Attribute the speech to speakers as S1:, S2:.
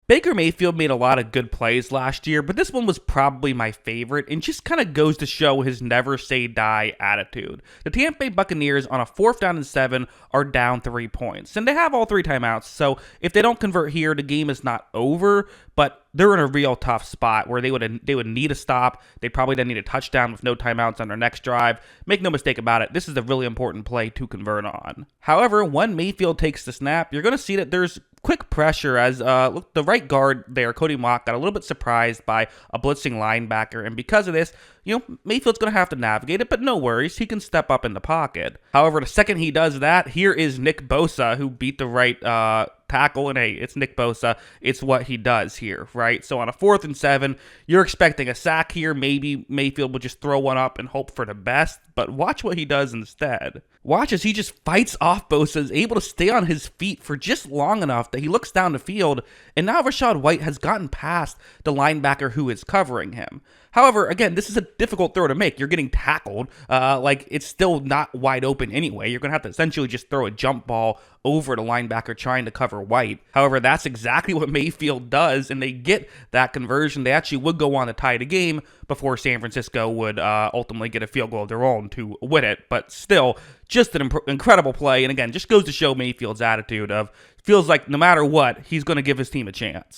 S1: Baker Mayfield made a lot of good plays last year, but this one was probably my favorite and just kind of goes to show his never say die attitude. The Tampa Bay Buccaneers on a 4th down and 7 are down 3 points, and they have all 3 timeouts, so if they don't convert here, the game is not over, but they're in a real tough spot where they would need a stop. They probably then need a touchdown with no timeouts on their next drive. Make no mistake about it, this is a really important play to convert on. However, when Mayfield takes the snap, you're going to see that there's quick pressure as look, the right guard there, Cody Mock, got a little bit surprised by a blitzing linebacker, and because of this, Mayfield's going to have to navigate it, but no worries, he can step up in the pocket. However, the second he does that, here is Nick Bosa, who beat the right tackle, and hey, it's Nick Bosa, it's what he does here, right? So on a 4th and 7, you're expecting a sack here, maybe Mayfield will just throw one up and hope for the best, but watch what he does instead. Watch as he just fights off Bosa, is able to stay on his feet for just long enough that he looks down the field, and now Rachaad White has gotten past the linebacker who is covering him. However, again, this is a difficult throw to make. You're getting tackled. It's still not wide open anyway. You're going to have to essentially just throw a jump ball over the linebacker trying to cover White. However, that's exactly what Mayfield does, and they get that conversion. They actually would go on to tie the game before San Francisco would ultimately get a field goal of their own to win it. But still, just an incredible play. And again, just goes to show Mayfield's attitude of feels like no matter what, he's going to give his team a chance.